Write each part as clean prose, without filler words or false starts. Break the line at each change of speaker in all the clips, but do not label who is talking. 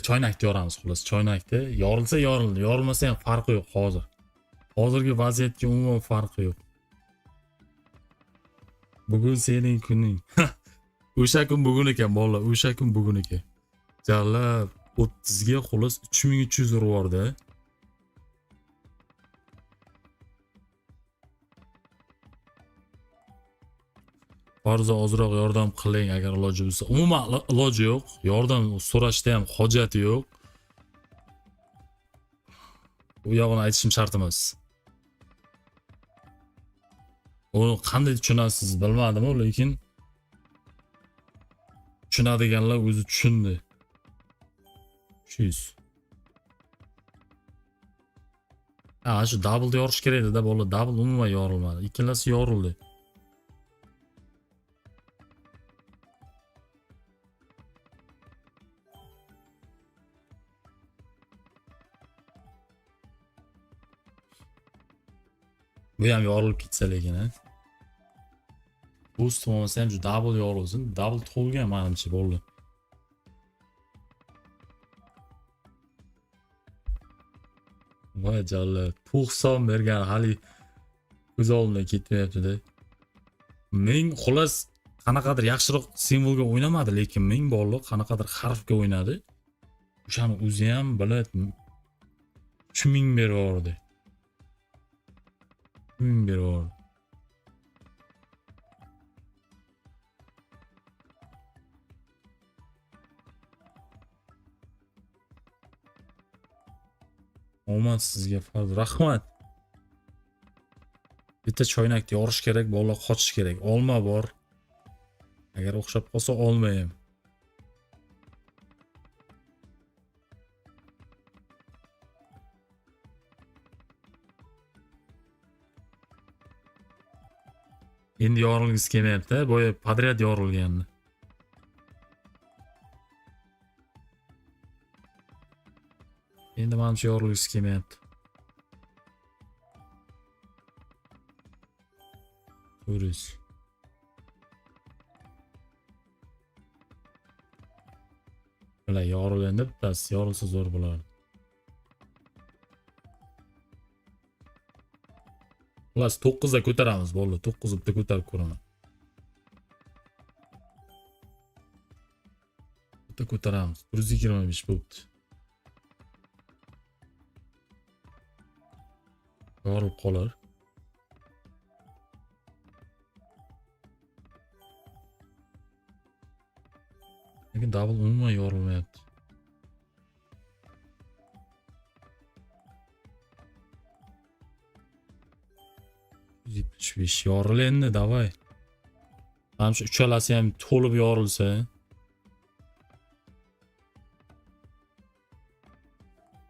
choynakda yoramiz xullas. Choynakda yorilsa yorildi, yorilmasa ham farqi yo'q hozir. Hozirgi vaziyatga umuman farqi yo'q. Bugun sening kuning. O'sha kun bugun ekan bolalar, o'sha kun bugun ekan. Jallab 30 ga xullas 3300 urvordi. Farza ozroq yordam qiling agar iloji bo'lsa. Umuman iloji yo'q. Yordam so'rashda ham hojati yo'q. Bu yog'ini aytishim shart emas. Uni qanday tushunasiz bilmadim, lekin tushunadiganlar o'zi tushundi. 300. Shu double yorish kerak edi-da, bola double umuman yorilmadi. Ikkalasi yorildi. Bu ham yorilib ketsa lekin, ha. Boost olmasa ham double yorilsin. Double to'lgan menimcha bo'ldi. Voy jallat, puxson bergan hali ko'z oldimdan ketmayapti-da. Men xullas qanaqadir yaxshiroq simvolga o'ynamadi, lekin men bolalar qanaqadir harfga o'ynadi. O'shani o'zi ham biladi. 3000 bervordi. 3000 bervordi. Omad sizga farz, rahmat. Bitta choynakda yorish kerak, bolalar qochish kerak. Olma bor. Agar o'xshab qolsa olmayman. Endi yorilgisi kelmayapti, boya podryad yorilgandi. Endi menimcha yorilgisi kelmayapti. 400. Bular yorilganda bittasi yorilsa zo'r bo'lardi. Xullas 9 da ko'taramiz bolalar, 9 bitta ko'tarib ko'raman. Bitta ko'taramiz. 125 bo'libdi. Yorilib qolar. Lekin double umuman yorilmayapti. Yoril endi, davay. Menimcha uchalasi ham to'lib yorilsa.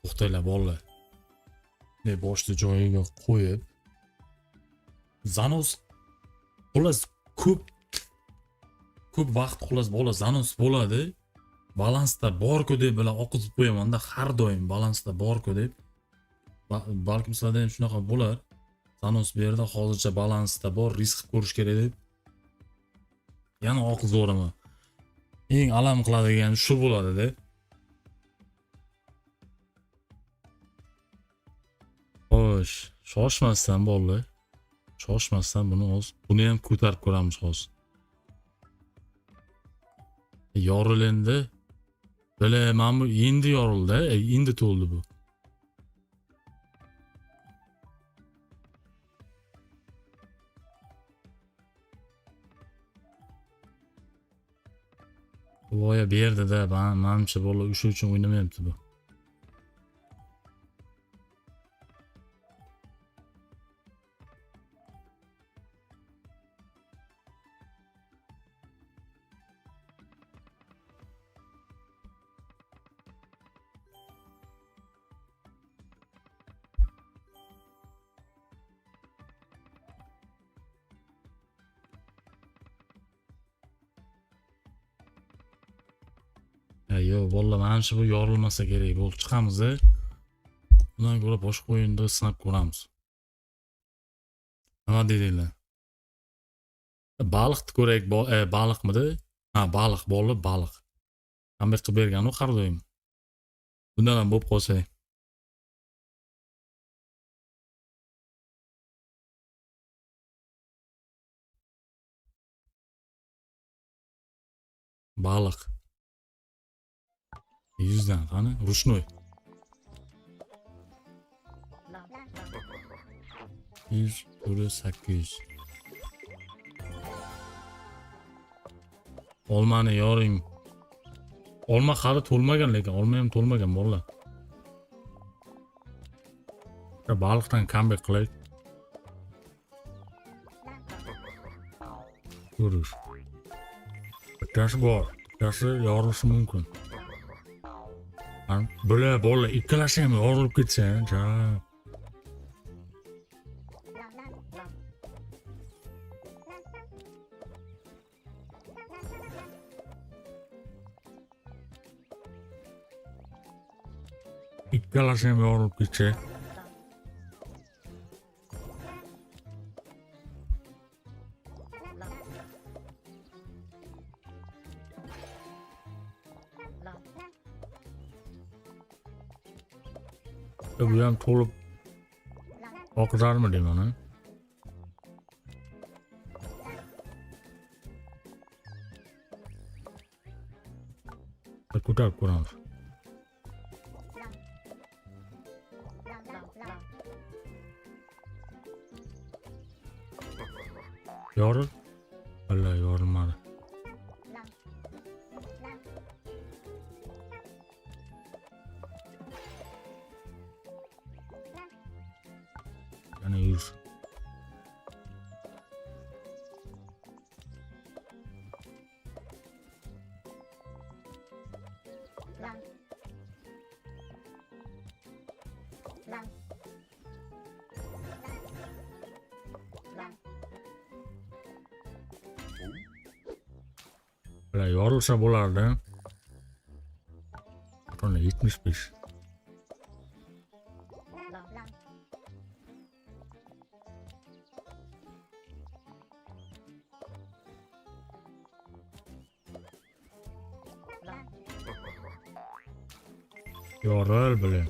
To'xtanglar bolalar. Ne boshni joyiga qo'yib. Zanos xullas ko'p vaqt xullas bola zanos bo'ladi. Balansda bor-ku deb bilan oqizib qo'yaman-da, har doim balansda bor-ku deb. Balkim sizlarda ham shunaqa bo'lar. Zanos bu yerda hozircha balansda bor, risk ko'rish kerak deb. Yana oqizib o'raman. Eng alam qiladigan shu bo'ladi-da. Xo'sh, shoshmasdan bolalar. Shoshmasdan buni ham ko'tarib ko'ramiz hozir. Yorilindi. Bilaman bu endi yorildi, endi to'ldi bu. Voya berdi-da, menimcha bolalar o'sha uchun o'ynamayapti bu. Yo'q, vallahi menimcha bu yorilmasa kerak. Bo'lib chiqamiz-da. Bundan ko'ra boshqa o'yinda sinab ko'ramiz. Nima dedinglar? Baliqni ko'rak, baliqmidi? Ha, baliq, bolalar baliq. Qanday qilib bergan u har doim? Bundan ham bo'lib qolsa. Baliq. 100 dan qani? Rushnoy. 100, 800. Olmani yoring. Olma hali to'lmagan, lekin olma ham to'lmagan bolalar. Baliqdan comeback qilaylik. Ko'rish. Bittasi bor, bittasi yorilishi mumkin. Bular bolalar ikkalasi ham yorilib ketsa, ja. İkkalasi ham yorilib ketsa. Bu ham to'lib oqizarmi deyman, ha? Ko'tarib ko'ramiz. Yoril? Vallahi yorilmadi. Yana 100. Yorilsa bo'lardi. Qani 75. Yoril bilan.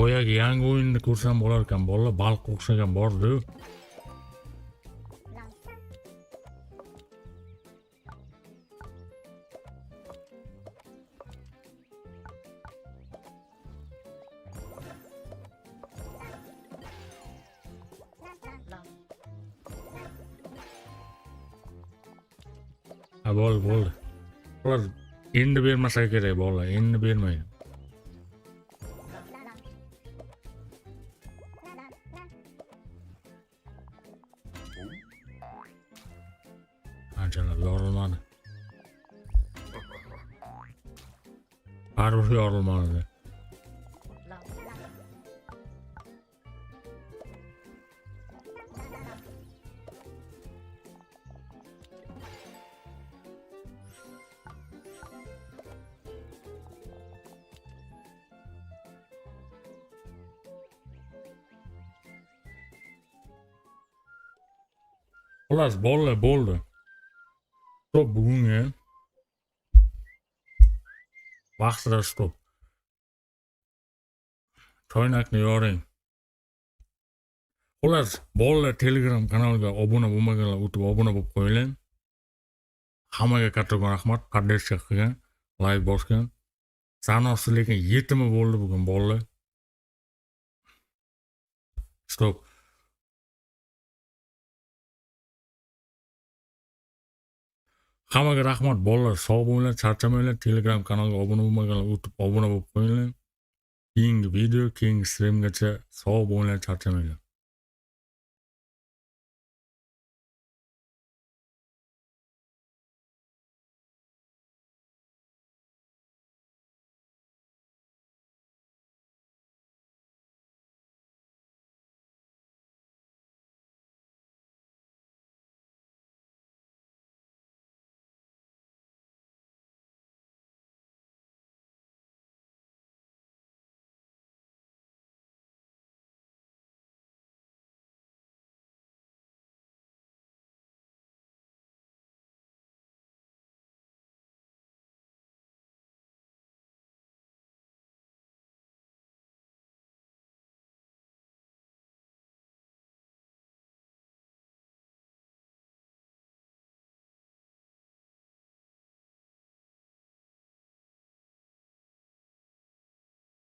Boyagi yangi o'yinni ko'rsam bo'lar ekan, bolalar baliqqa o'xshagan bor-ku. Ha, bo'ldi. Ular endi bermasa kerak bolalar, endi bermaydi. Anchalar yorilmadi. Baribir yorilmadi. Xullas, bo'ldi. Stop bugunga. Vaqtida stop. Choynakni yoring. Xullas, bolalar Telegram kanaliga obuna bo'lmaganlar o'tib obuna bo'lib qo'yinglar. Hammaga kattakon rahmat, podдержка qilgan, like bosgan. Sanoqsiz lekin 7 mi bo'ldi bugun bolalar. Stop. Hammaga rahmat bolalar, sog' bo'linglar, charchamanglar. Telegram kanaliga obuna bo'lmaganlar o'tib obuna bo'lib qo'yinglar. Keyingi video, keyingi streamgacha sog' bo'linglar, charchamanglar.